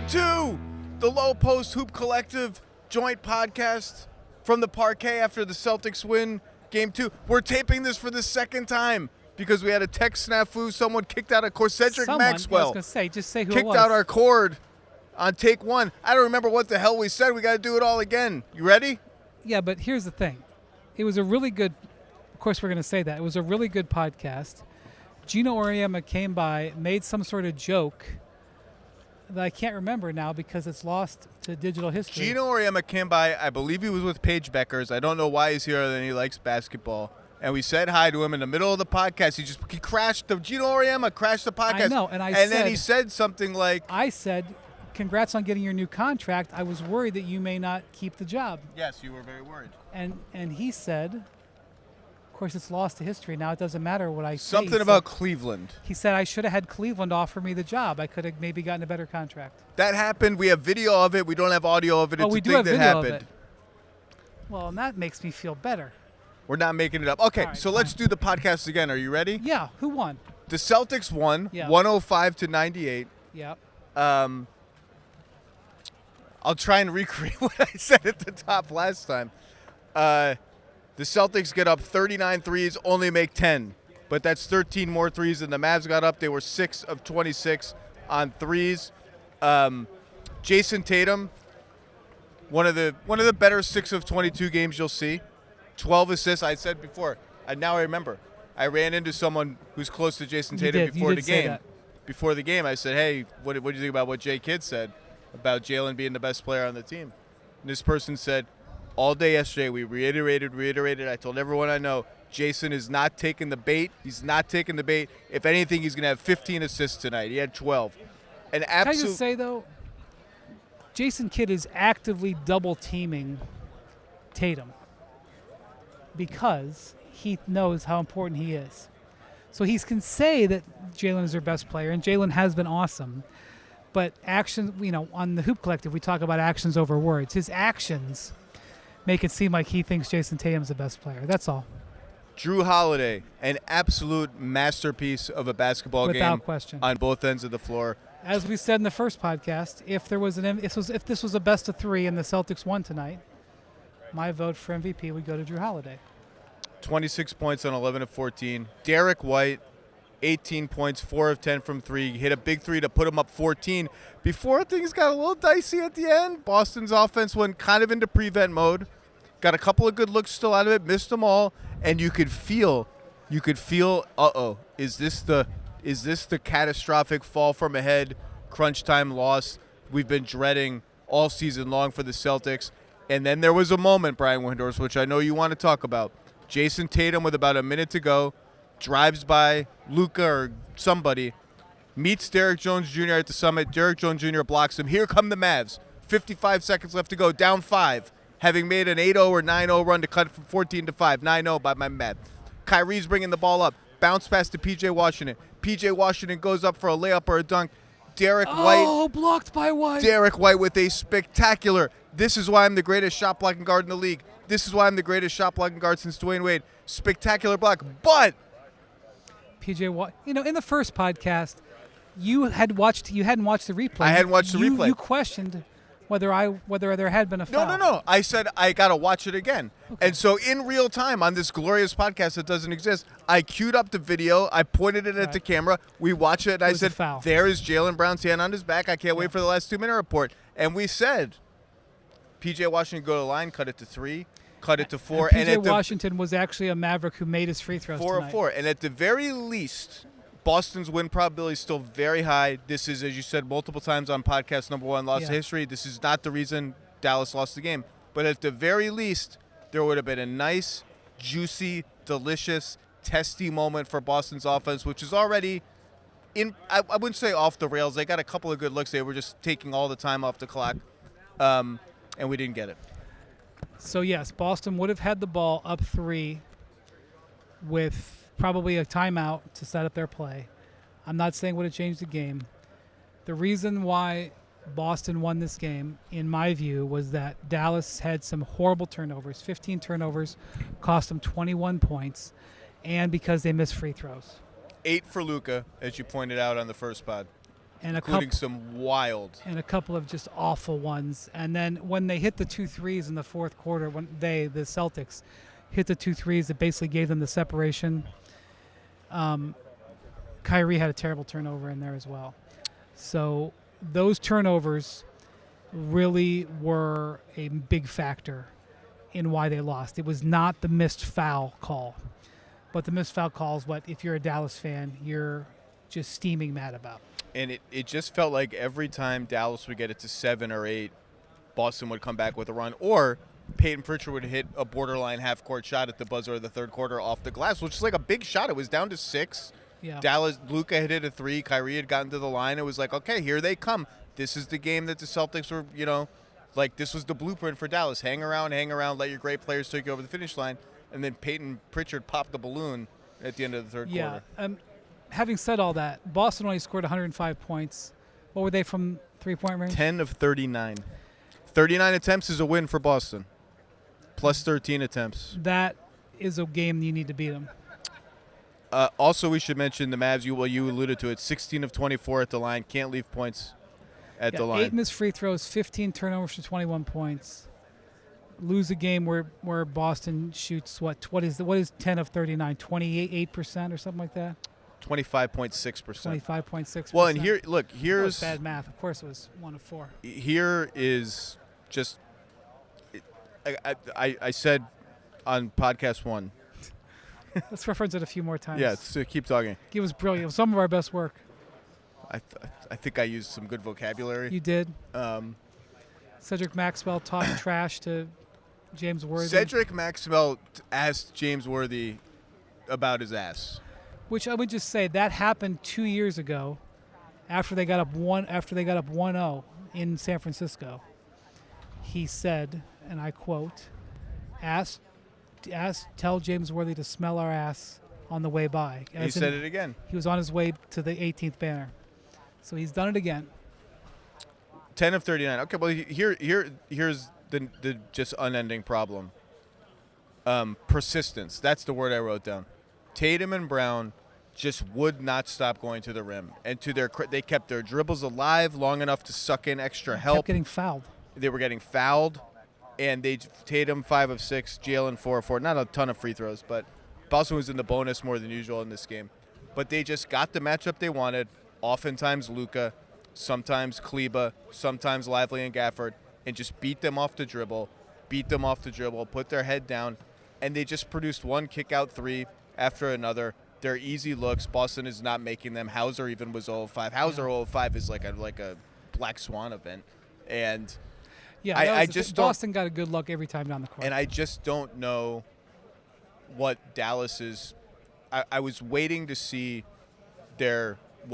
Welcome to the Lowe Post Hoop Collective joint podcast from the parquet after the Celtics win Game 2. We're taping this for the second time because we had a tech snafu. Someone kicked out, of course, Cedric Maxwell. I was going to say, just say who it kicked was. out our cord on take one. I don't remember what the hell we said. We got to do it all again. You ready? Yeah, but here's the thing. It was a really good, of course we're going to say that. It was a really good podcast. Gino Auriemma came by, made some sort of joke that I can't remember now because it's lost to digital history. Gino Auriemma came by. I believe he was with Paige Beckers. I don't know why he's here other than he likes basketball. And we said hi to him in the middle of the podcast. He crashed. Gino Auriemma crashed the podcast. I know, and then he said something like, I said, congrats on getting your new contract. I was worried that you may not keep the job. Yes, you were very worried. And he said, of course, it's lost to history. Now it doesn't matter what I say. Something about Cleveland. He said I should have had Cleveland offer me the job. I could have maybe gotten a better contract. That happened. We have video of it. We don't have audio of it. It's we a do thing have that video happened. of it. Well, and that makes me feel better. We're not making it up. Okay, right, so let's do the podcast again. Are you ready? Yeah. Who won? The Celtics won, Yeah. 105-98. Yeah. I'll try and recreate what I said at the top last time. The Celtics get up 39 threes, only make 10. But that's 13 more threes than the Mavs got up. They were 6 of 26 on threes. Jason Tatum, one of the better 6 of 22 games you'll see. 12 assists. I said before, and now I remember. I ran into someone who's close to Jason Tatum before the game. Before the game, I said, hey, what do you think about what Jay Kidd said about Jalen being the best player on the team? And this person said, all day yesterday, we reiterated. I told everyone I know, Jason is not taking the bait. He's not taking the bait. If anything, he's going to have 15 assists tonight. He had 12. Can I just say, though, Jason Kidd is actively double-teaming Tatum because he knows how important he is. So he can say that Jalen is their best player, and Jalen has been awesome. But actions, on the Hoop Collective, we talk about actions over words. His actions make it seem like he thinks Jason Tatum's the best player. That's all. Drew Holiday, an absolute masterpiece of a basketball game. Without question. On both ends of the floor. As we said in the first podcast, if this was a best of 3 and the Celtics won tonight, my vote for MVP would go to Drew Holiday. 26 points on 11 of 14. Derek White, 18 points, 4 of 10 from 3. He hit a big 3 to put him up 14. Before things got a little dicey at the end, Boston's offense went kind of into prevent mode. Got a couple of good looks still out of it, missed them all, and you could feel, is this the catastrophic fall from ahead, crunch time loss we've been dreading all season long for the Celtics? And then there was a moment, Brian Windhorst, which I know you want to talk about. Jason Tatum, with about a minute to go, drives by Luka or somebody, meets Derrick Jones Jr. at the summit. Derrick Jones Jr. blocks him. Here come the Mavs. 55 seconds left to go, down 5. Having made an 8-0 or 9-0 run to cut from 14 to 5. 9-0 by my math. Kyrie's bringing the ball up. Bounce pass to P.J. Washington. P.J. Washington goes up for a layup or a dunk. Derek White. Blocked by White. Derek White with a spectacular, this is why I'm the greatest shot blocking guard in the league. This is why I'm the greatest shot blocking guard since Dwayne Wade. Spectacular block. But P.J. Watt, in the first podcast, you hadn't watched the replay. I hadn't watched the replay. You questioned whether there had been a foul. No. I said I got to watch it again. Okay. And so in real time on this glorious podcast that doesn't exist, I queued up the video. I pointed it at the camera. We watch it, and I said, there is Jaylen Brown's hand on his back. I can't wait for the last 2-minute report. And we said, P.J. Washington go to the line, cut it to 3, cut it to 4. And P.J. Washington was actually a Maverick who made his free throws 4 of 4. And at the very least, Boston's win probability is still very high. This is, as you said multiple times on podcast number 1, lost to history. This is not the reason Dallas lost the game. But at the very least, there would have been a nice, juicy, delicious, testy moment for Boston's offense, which is already I wouldn't say off the rails. They got a couple of good looks. They were just taking all the time off the clock, and we didn't get it. So, yes, Boston would have had the ball up 3 with probably a timeout to set up their play. I'm not saying would have changed the game. The reason why Boston won this game, in my view, was that Dallas had some horrible turnovers. 15 turnovers cost them 21 points, and because they missed free throws. 8 for Luka, as you pointed out on the first pod. and including some wild. And a couple of just awful ones. And then when they hit the 2 threes in the fourth quarter, when the Celtics, hit the 2 threes that basically gave them the separation, Kyrie had a terrible turnover in there as well. So those turnovers really were a big factor in why they lost. It was not the missed foul call. But the missed foul call is what, if you're a Dallas fan, you're just steaming mad about. And it just felt like every time Dallas would get it to 7 or 8, Boston would come back with a run. Or Peyton Pritchard would hit a borderline half-court shot at the buzzer of the third quarter off the glass, which is like a big shot. It was down to 6. Yeah. Dallas, Luka had hit a 3. Kyrie had gotten to the line. It was like, okay, here they come. This is the game that the Celtics were, like this was the blueprint for Dallas. Hang around, let your great players take you over the finish line. And then Peyton Pritchard popped the balloon at the end of the third quarter. Having said all that, Boston only scored 105 points. What were they from three-point range? 10 of 39. 39 attempts is a win for Boston. Plus 13 attempts. That is a game you need to beat them. Also, we should mention the Mavs. You alluded to it. 16 of 24 at the line. Can't leave points at the line. 8 missed free throws, 15 turnovers for 21 points. Lose a game where Boston shoots what is 10 of 39? 28% or something like that? 25.6%. 25.6%. Well, and here's bad math. Of course, it was 1 of 4. Here is just. I said on podcast 1. Let's reference it a few more times. Yeah, so keep talking. It was brilliant. It was some of our best work. I think I used some good vocabulary. You did. Cedric Maxwell talked trash to James Worthy. Cedric Maxwell asked James Worthy about his ass. Which I would just say that happened 2 years ago, after they got up 1-0 in San Francisco. He said, and I quote, tell James Worthy to smell our ass on the way by. He said it again. He was on his way to the 18th banner. So he's done it again. 10 of 39. Okay, well, here's the just unending problem. Persistence. That's the word I wrote down. Tatum and Brown just would not stop going to the rim. And they kept their dribbles alive long enough to suck in extra help. Kept getting fouled. They were getting fouled. And Tatum 5 of 6, Jalen 4 of 4. Not a ton of free throws, but Boston was in the bonus more than usual in this game. But they just got the matchup they wanted. Oftentimes Luka, sometimes Kleba, sometimes Lively and Gafford, and just beat them off the dribble, put their head down, and they just produced one kick-out 3 after another. They're easy looks. Boston is not making them. Hauser even was 0-5. Hauser 0-5 is like a Black Swan event. And yeah, Boston got a good look every time down the court. And I just don't know what Dallas is. I was waiting to see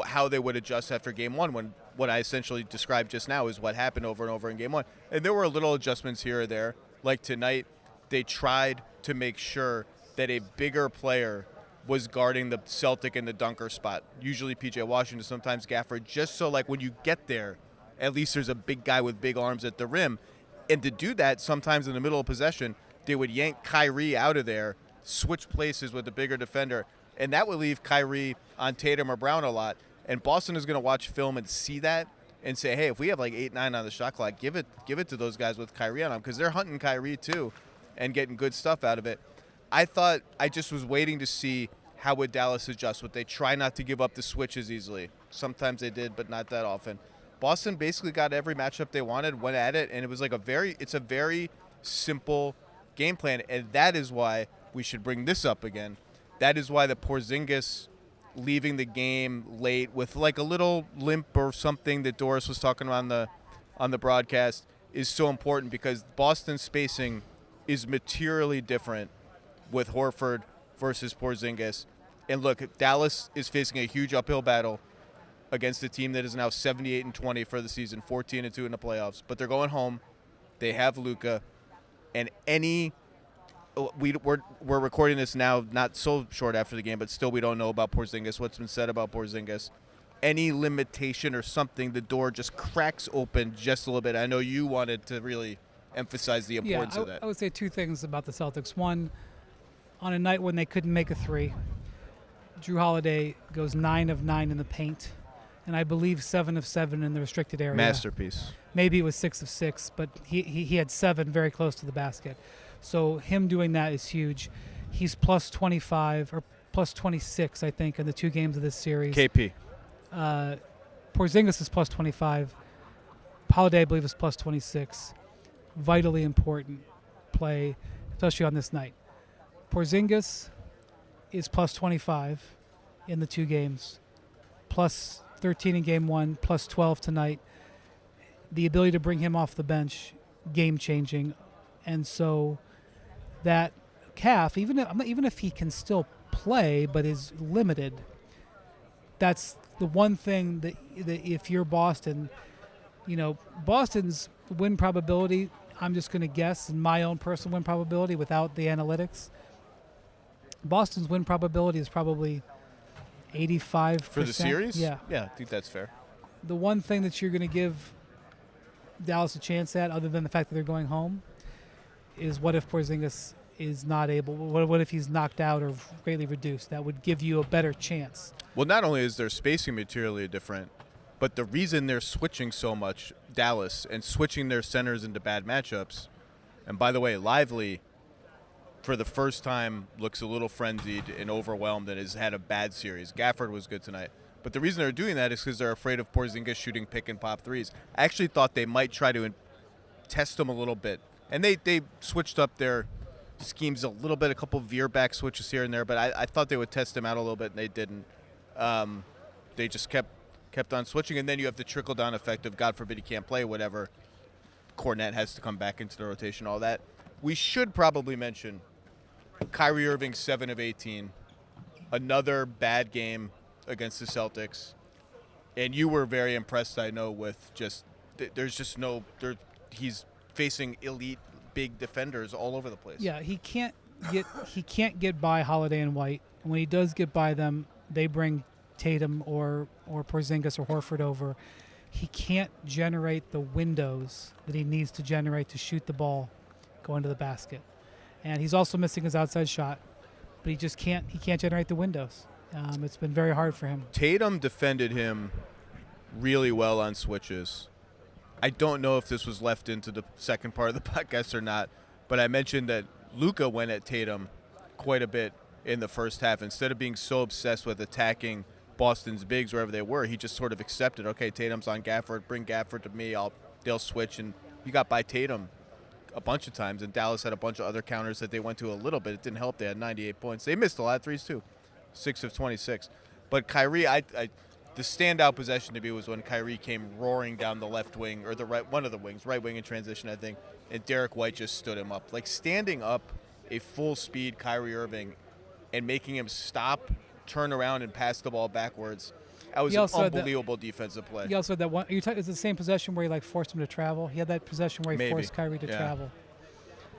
how they would adjust after game 1 when what I essentially described just now is what happened over and over in game 1. And there were little adjustments here or there. Like tonight, they tried to make sure that a bigger player was guarding the Celtic in the dunker spot. Usually P.J. Washington, sometimes Gafford, just so like when you get there, at least there's a big guy with big arms at the rim. And to do that, sometimes in the middle of possession, they would yank Kyrie out of there, switch places with the bigger defender, and that would leave Kyrie on Tatum or Brown a lot. And Boston is going to watch film and see that and say, hey, if we have like 8-9 on the shot clock, give it to those guys with Kyrie on them, because they're hunting Kyrie too and getting good stuff out of it. I just was waiting to see how would Dallas adjust. Would they try not to give up the switches easily? Sometimes they did, but not that often. Boston basically got every matchup they wanted, went at it, and it was like it's a very simple game plan, and that is why we should bring this up again. That is why the Porzingis leaving the game late with like a little limp or something that Doris was talking about on the broadcast is so important, because Boston's spacing is materially different with Horford versus Porzingis. And look, Dallas is facing a huge uphill battle against a team that is now 78-20 for the season, 14-2 in the playoffs. But they're going home. They have Luka, and we're recording this now, not so short after the game, but still we don't know about Porzingis. What's been said about Porzingis? Any limitation or something, the door just cracks open just a little bit. I know you wanted to really emphasize the importance of that. I would say 2 things about the Celtics. One, on a night when they couldn't make a 3, Drew Holiday goes 9 of 9 in the paint. and I believe 7 of 7 in the restricted area. Masterpiece. Maybe it was 6 of 6, but he had 7 very close to the basket. So him doing that is huge. He's plus 25 or plus 26, I think, in the 2 games of this series. KP. Porzingis is plus 25. Holiday, I believe, is plus 26. Vitally important play, especially on this night. Porzingis is plus 25 in the 2 games, plus 13 in game 1, plus 12 tonight. The ability to bring him off the bench, game-changing. And so that calf, even if he can still play but is limited, that's the one thing that if you're Boston, Boston's win probability, I'm just going to guess, in my own personal win probability without the analytics, Boston's win probability is probably 85%. For the series? Yeah. Yeah, I think that's fair. The one thing that you're going to give Dallas a chance at, other than the fact that they're going home, is what if Porzingis is not able, what if he's knocked out or greatly reduced? That would give you a better chance. Well, not only is their spacing materially different, but the reason they're switching so much, Dallas, and switching their centers into bad matchups, and by the way, Lively, for the first time, looks a little frenzied and overwhelmed and has had a bad series. Gafford was good tonight. But the reason they're doing that is because they're afraid of Porzingis shooting pick and pop threes. I actually thought they might try to test him a little bit. And they switched up their schemes a little bit, a couple veer back switches here and there, but I thought they would test him out a little bit, and they didn't. They just kept on switching, and then you have the trickle-down effect of, God forbid he can't play, whatever. Cornette has to come back into the rotation, all that. We should probably mention Kyrie Irving, 7 of 18. Another bad game against the Celtics. And you were very impressed, I know, with just there's just no he's facing elite big defenders all over the place. Yeah, he can't get by Holiday and White. And when he does get by them, they bring Tatum or Porzingis or Horford over. He can't generate the windows that he needs to generate to shoot the ball going to the basket. And he's also missing his outside shot, but he can't generate the windows. It's been very hard for him. Tatum defended him really well on switches. I don't know if this was left into the second part of the podcast or not, but I mentioned that Luka went at Tatum quite a bit in the first half. Instead of being so obsessed with attacking Boston's bigs wherever they were, he just sort of accepted, okay, Tatum's on Gafford, bring Gafford to me, they'll switch, and he got by Tatum a bunch of times, and Dallas had a bunch of other counters that they went to a little bit. It didn't help. They had 98 points. They missed a lot of threes too, 6 of 26. But Kyrie, the standout possession to me was when Kyrie came roaring down the left wing, or one of the wings, right wing in transition, I think, and Derek White just stood him up. Like standing up a full-speed Kyrie Irving and making him stop, turn around, and pass the ball backwards. That was an unbelievable defensive play. He also had that one. Is it the same possession where he forced him to travel? He had that possession where he Maybe. forced Kyrie to travel.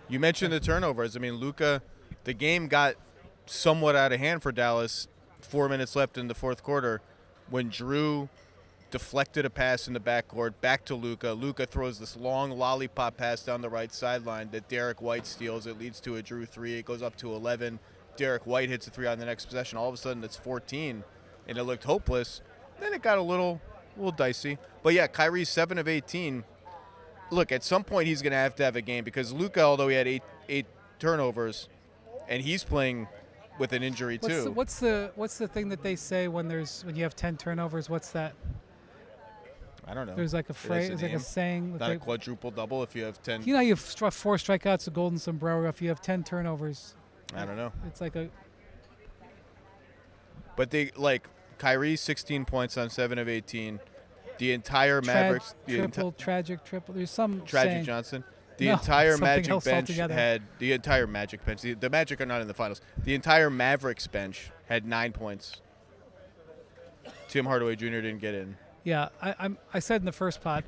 You mentioned the turnovers. I mean, Luka, the game got somewhat out of hand for Dallas. 4 minutes left in the fourth quarter, when Drew deflected a pass in the backcourt back to Luka. Luka throws this long lollipop pass down the right sideline that Derek White steals. It leads to a Drew 3. It goes up to 11. Derek White hits a 3 on the next possession. All of a sudden, it's 14. And it looked hopeless. Then it got a little dicey. But, yeah, Kyrie's 7 of 18. Look, at some point he's going to have a game because Luka, although he had eight turnovers, and he's playing with an injury too. What's the thing that they say when you have 10 turnovers? What's that? I don't know. There's like a phrase, there's like a saying. Not a quadruple double if you have 10. You know, you have 4 strikeouts, a golden sombrero. If you have 10 turnovers, I don't know. It's like a. But Kyrie, 16 points on 7 of 18. The entire Mavericks. Tragic triple. There's some Tragic saying. Johnson. The entire Magic bench altogether. the entire Magic bench. The Magic are not in the finals. The entire Mavericks bench had 9 points. Tim Hardaway Jr. didn't get in. Yeah, I said in the first pod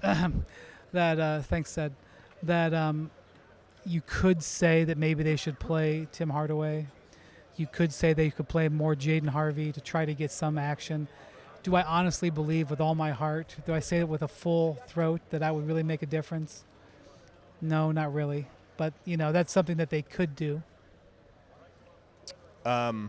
that thanks Sid, that you could say that maybe they should play Tim Hardaway. You could say they could play more Jaden Harvey to try to get some action. Do I honestly believe with all my heart? Do I say it with a full throat that I would really make a difference? No, not really. But, that's something that they could do. I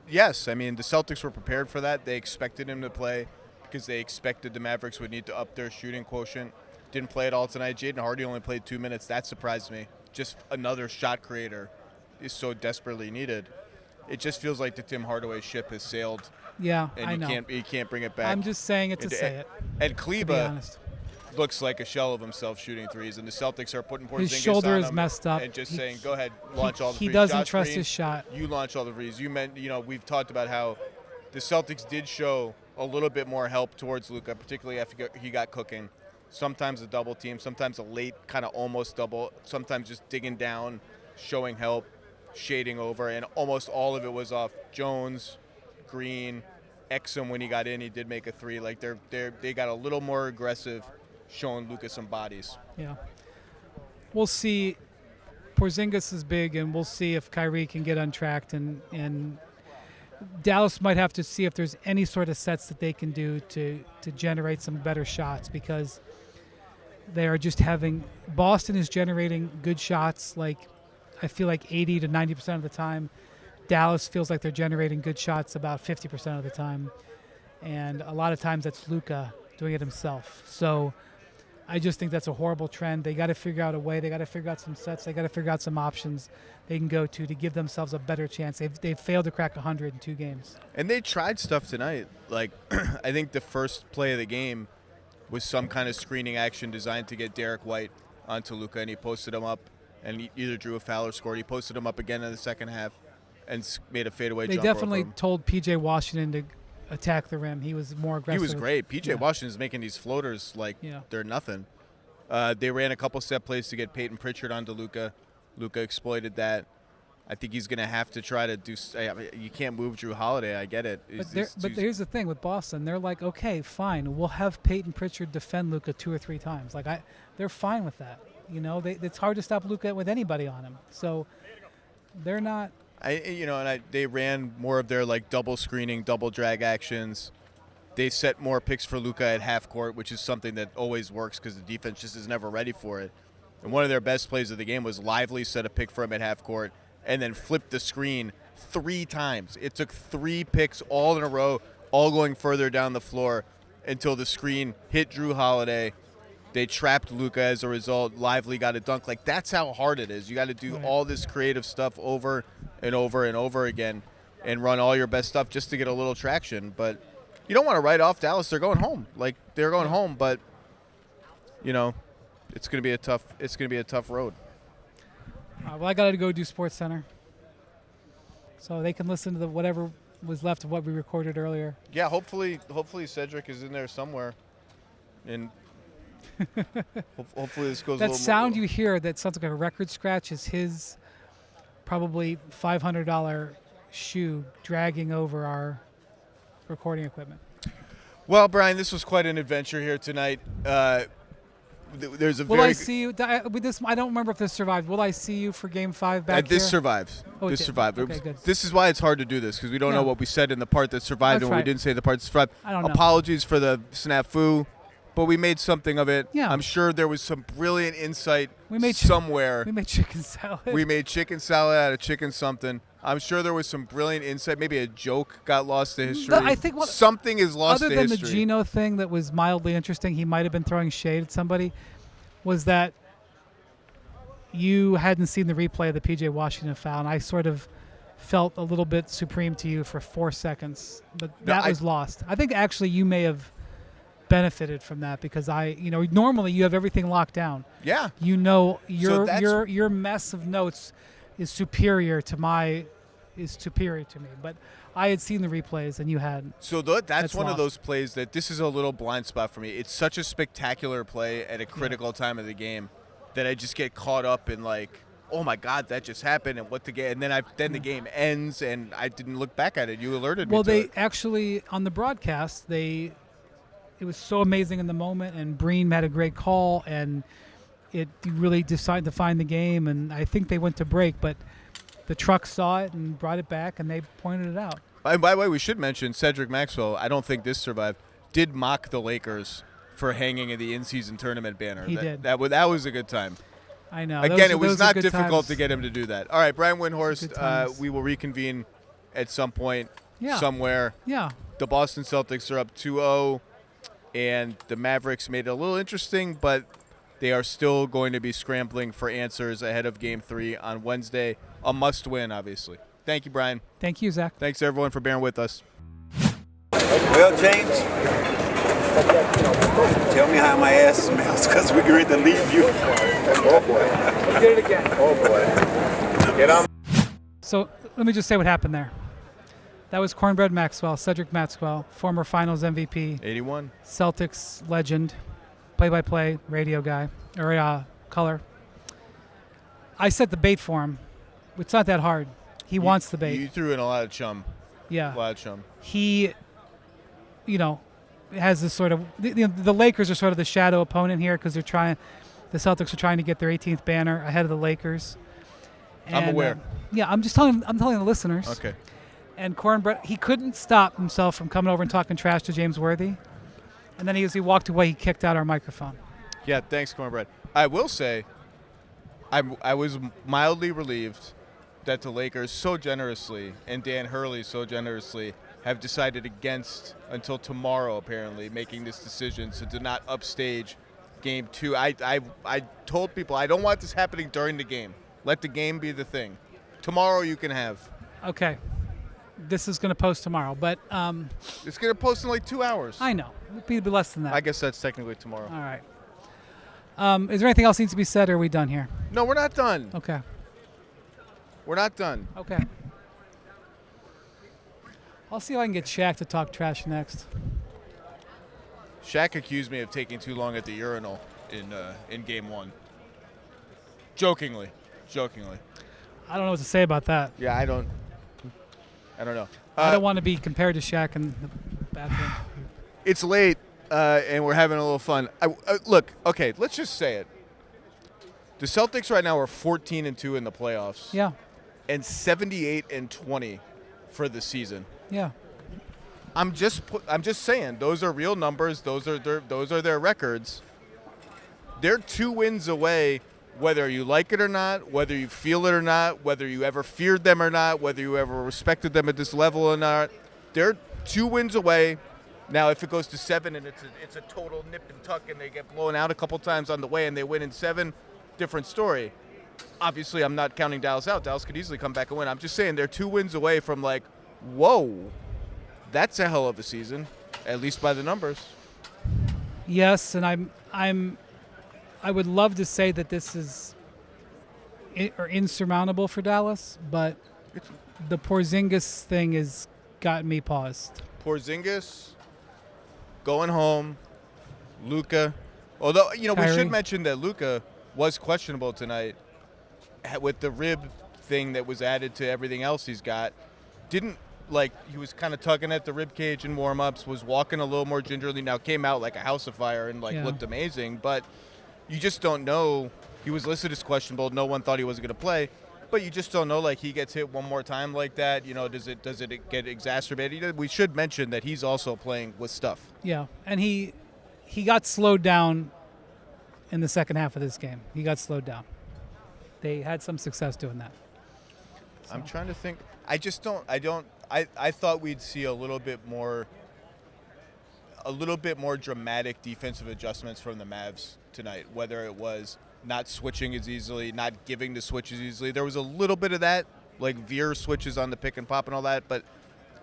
yes, I mean, the Celtics were prepared for that. They expected him to play because they expected the Mavericks would need to up their shooting quotient. Didn't play at all tonight. Jaden Hardy only played 2 minutes. That surprised me. Just another shot creator is so desperately needed. It just feels like the Tim Hardaway ship has sailed. Yeah, and I know. You can't bring it back. I'm just saying it to say it. And To be Kleba honest, looks like a shell of himself shooting threes, and the Celtics are putting Porzingis his shoulder on is him messed up. and just saying, "Go ahead, launch all the He threes." doesn't Josh trust Green, his shot. You launch all the threes. We've talked about how the Celtics did show a little bit more help towards Luka, particularly after he got cooking. Sometimes a double team, sometimes a late kind of almost double, sometimes just digging down, showing help, shading over, and almost all of it was off Jones, Green, Exum. When he got in, he did make a three. Like they got a little more aggressive, showing Luka some bodies. Yeah. We'll see. Porzingis is big, and we'll see if Kyrie can get untracked. And Dallas might have to see if there's any sort of sets that they can do to generate some better shots, because they are just having – Boston is generating good shots, like I feel like 80 to 90% of the time. Dallas feels like they're generating good shots about 50% of the time. And a lot of times that's Luka doing it himself. So I just think that's a horrible trend. They got to figure out a way. They got to figure out some sets. They got to figure out some options they can go to give themselves a better chance. They've failed to crack 100 in 2 games. And they tried stuff tonight. Like, I think the first play of the game was some kind of screening action designed to get Derek White onto Luka, and he posted him up, and he either drew a foul or scored. He posted him up again in the second half and made a fadeaway jumper. They definitely told P.J. Washington to attack the rim. He was more aggressive. He was great. P.J. Washington's making these floaters like they're nothing. They ran a couple set plays to get Peyton Pritchard onto Luka. Luka exploited that. I think he's going to have to try to do – you can't move Drew Holiday. I get it. But here's the thing with Boston. They're like, okay, fine. We'll have Peyton Pritchard defend Luka 2 or 3 times. Like they're fine with that. It's hard to stop Luka with anybody on him. So they're not – they ran more of their like double screening, double drag actions. They set more picks for Luka at half court, which is something that always works because the defense just is never ready for it. And one of their best plays of the game was Lively set a pick for him at half court and then flipped the screen 3 times. It took 3 picks all in a row, all going further down the floor until the screen hit Drew Holiday. They trapped Luka as a result. Lively got a dunk. Like, that's how hard it is. You got to do all this creative stuff over and over and over again and run all your best stuff just to get a little traction. But you don't want to write off Dallas. They're going home. Like, they're going home, but it's going to be a tough road. Well, I got to go do Sports Center, so they can listen to whatever was left of what we recorded earlier. Yeah, hopefully Cedric is in there somewhere, and hopefully this goes. That a little sound more. You hear that sounds like a record scratch is his probably $500 shoe dragging over our recording equipment. Well, Brian, this was quite an adventure here tonight. There's a Will very I see you with this? I don't remember if this survived. Will I see you for Game 5 back this here? survives. Oh, this survived. Okay, good. This is why it's hard to do this, because we don't know what we said in the part that survived That's and what we right. didn't say the part that survived. I don't know. Apologies for the snafu, but we made something of it. Yeah. I'm sure there was some brilliant insight We made somewhere. We made chicken salad. We made chicken salad out of chicken something. I'm sure there was some brilliant insight. Maybe a joke got lost to history. I think something is lost to history. Other history. than the Geno thing that was mildly interesting, he might have been throwing shade at somebody, was that you hadn't seen the replay of the P.J. Washington foul, and I sort of felt a little bit supreme to you for 4 seconds, but that was lost. I think actually you may have benefited from that, because normally you have everything locked down. Yeah. Your mess of notes is superior to me, but I had seen the replays and you hadn't. So that's one lost. of those plays that this is a little blind spot for me. It's such a spectacular play at a critical time of the game that I just get caught up in like, oh my God, that just happened, and what the game, and then the game ends and I didn't look back at it. You alerted me. Well, to they it. actually on the broadcast it was so amazing in the moment, and Breen had a great call, and it really decided to find the game, and I think they went to break, but the truck saw it and brought it back, and they pointed it out. And by the way, we should mention Cedric Maxwell, I don't think this survived, did mock the Lakers for hanging in the in-season tournament banner. He did. That was a good time. I know. Again, it was those are not good difficult times. to get him to do that. All right, Brian Good Windhorst, times. we will reconvene at some point. somewhere. Yeah. The Boston Celtics are up 2-0, and the Mavericks made it a little interesting, but they are still going to be scrambling for answers ahead of Game 3 on Wednesday. A must-win, obviously. Thank you, Brian. Thank you, Zach. Thanks, everyone, for bearing with us. Well, James, tell me how my ass smells, because we're going to leave you. Oh, boy. Get it again. Oh, boy. Get on. So let me just say what happened there. That was Cornbread Maxwell, Cedric Maxwell, former Finals MVP, 81. Celtics legend, play-by-play radio guy, or color. I set the bait for him. It's not that hard. He wants the bait. You threw in a lot of chum. Yeah. A lot of chum. He, has this sort of the Lakers are sort of the shadow opponent here because the Celtics are trying to get their 18th banner ahead of the Lakers. And, I'm aware. I'm telling the listeners. Okay. And Cornbread, he couldn't stop himself from coming over and talking trash to James Worthy. And then as he walked away, he kicked out our microphone. Yeah, thanks, Cornbread. I will say, I was mildly relieved that the Lakers so generously and Dan Hurley so generously have decided against, until tomorrow apparently, making this decision to not upstage Game 2. I told people I don't want this happening during the game. Let the game be the thing. Tomorrow you can have. Okay. This is going to post tomorrow, but It's going to post in like 2 hours. I know. It'll be less than that. I guess that's technically tomorrow. All right. Is there anything else needs to be said, or are we done here? No, we're not done. Okay. We're not done. Okay. I'll see if I can get Shaq to talk trash next. Shaq accused me of taking too long at the urinal in Game 1. Jokingly. I don't know what to say about that. Yeah, I don't know. I don't want to be compared to Shaq in the bathroom. It's late, and we're having a little fun. Look, okay, let's just say it. The Celtics right now are 14-2 in the playoffs. Yeah. And 78-20 for the season. Yeah. I'm just saying, those are real numbers. Those are their records. They're 2 wins away, whether you like it or not, whether you feel it or not, whether you ever feared them or not, whether you ever respected them at this level or not. They're 2 wins away. Now, if it goes to 7 and it's a total nip and tuck and they get blown out a couple times on the way and they win in 7, different story. Obviously, I'm not counting Dallas out. Dallas could easily come back and win. I'm just saying they're 2 wins away from like, whoa, that's a hell of a season, at least by the numbers. Yes, and I would love to say that this is insurmountable for Dallas, but the Porzingis thing has gotten me paused. Porzingis going home, Luka. Although, we Kyrie. should mention that Luka was questionable tonight with the rib thing that was added to everything else he's got. He was kind of tugging at the rib cage in warm-ups, was walking a little more gingerly. Now came out like a house of fire and looked amazing, but you just don't know. He was listed as questionable. No one thought he wasn't going to play, but you just don't know. Like, he gets hit one more time like that. Does it get exacerbated? We should mention that he's also playing with stuff. Yeah, and he got slowed down in the second half of this game. He got slowed down. They had some success doing that. So. I'm trying to think. I thought we'd see a little bit more dramatic defensive adjustments from the Mavs tonight, whether it was not switching as easily, not giving the switches easily. There was a little bit of that, like veer switches on the pick and pop and all that, but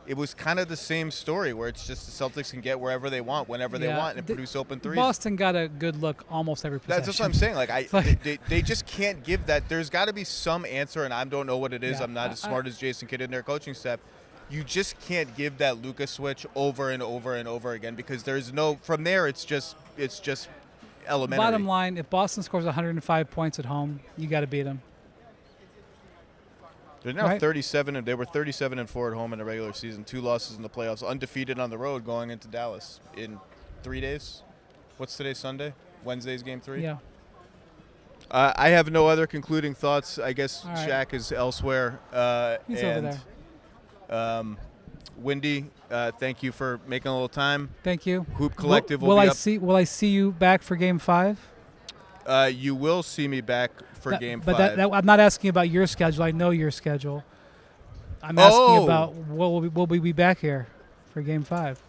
it was kind of the same story where it's just the Celtics can get wherever they want, whenever they want, and produce open threes. Boston got a good look almost every possession. That's what I'm saying. They just can't give that. There's got to be some answer, and I don't know what it is. Yeah, I'm not as smart as Jason Kidd and their coaching staff. You just can't give that Luka switch over and over and over again because there's no. From there, it's just elementary. Bottom line, if Boston scores 105 points at home, you got to beat them. They're now Right. 37, and they were 37-4 at home in the regular season. 2 losses in the playoffs, undefeated on the road going into Dallas in 3 days. What's today? Sunday. Wednesday's game 3. Yeah. I have no other concluding thoughts. I guess All right. Shaq is elsewhere. He's and, over there. Wendy, thank you for making a little time. Thank you. Hoop Collective will be I up. Will I see you back for Game 5? You will see me back for Game 5. But I'm not asking about your schedule. I know your schedule. I'm asking about will we be back here for Game 5?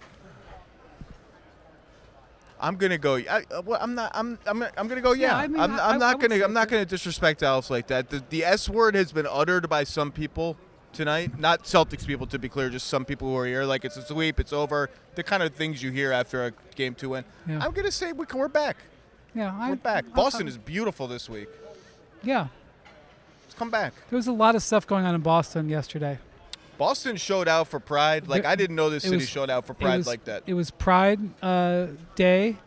I'm gonna go. I'm not. I'm gonna go. Yeah. I mean, I'm not would say gonna. I'm not gonna disrespect Dallas like that. The S word has been uttered by some people tonight. Not Celtics people, to be clear. Just some people who are here. Like it's a sweep. It's over. The kind of things you hear after a Game 2 win. Yeah. I'm gonna say we're back. Yeah, We're back. Boston is beautiful this week. Yeah, Let's come back. there was a lot of stuff going on in Boston yesterday. Boston showed out for pride. Like I didn't know this city showed out for pride like that. It was Pride Day.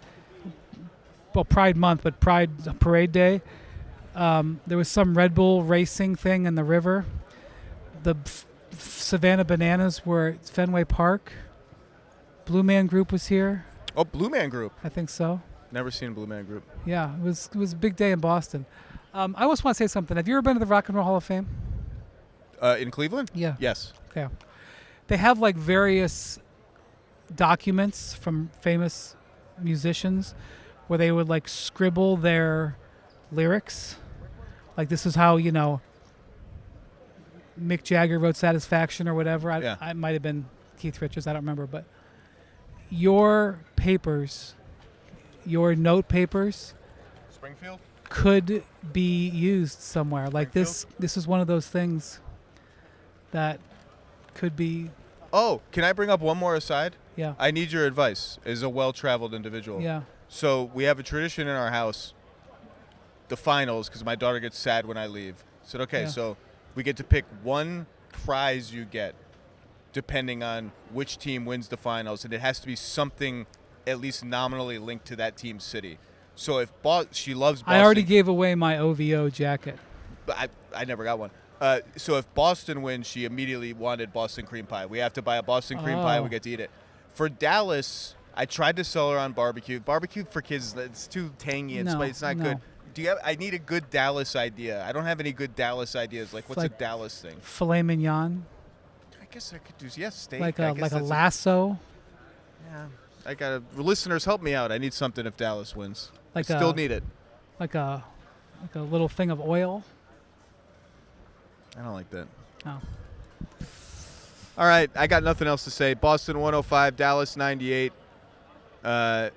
Well, Pride Month, but Pride Parade Day. There was some Red Bull racing thing in the river. The Savannah Bananas were at Fenway Park. Blue Man Group was here. Oh, Blue Man Group. I think so. Never seen Blue Man Group. Yeah, it was a big day in Boston. I almost want to say something. Have you ever been to the Rock and Roll Hall of Fame? In Cleveland? Yeah. Yes. Okay. They have like various documents from famous musicians where they would like scribble their lyrics. Like this is how, Mick Jagger wrote Satisfaction or whatever. I might have been Keith Richards. I don't remember. But your papers, your note papers Springfield? could be used somewhere. Like this is one of those things that could be. Oh, can I bring up one more aside? Yeah. I need your advice as a well-traveled individual. Yeah. So we have a tradition in our house, the finals, because my daughter gets sad when I leave. I said, okay, Yeah. so we get to pick one prize you get depending on which team wins the finals, and it has to be something at least nominally linked to that team's city. So if she loves Boston. I already gave away my OVO jacket. But I never got one. So if Boston wins, she immediately wanted Boston cream pie. We have to buy a Boston cream pie. We get to eat it. For Dallas, I tried to sell her on barbecue. Barbecue for kids, it's too tangy and spicy. It's not good. I need a good Dallas idea. I don't have any good Dallas ideas. Like, what's a Dallas thing? Filet mignon. I guess I could do steak. Like a lasso. Yeah. Listeners, help me out. I need something if Dallas wins. Like Still need it. Like a little thing of oil. I don't like that. Oh. All right, I got nothing else to say. Boston 105, Dallas 98. Got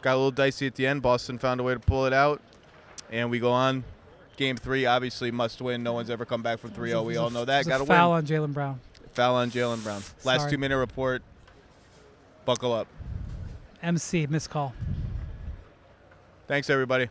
a little dicey at the end. Boston found a way to pull it out, and we go on. Game 3, obviously must win. No one's ever come back from 3-0. We all know that. Got to win. Foul on Jaylen Brown. Foul on Jaylen Brown. Last Sorry. 2-minute report. Buckle up. MC, missed call. Thanks, everybody.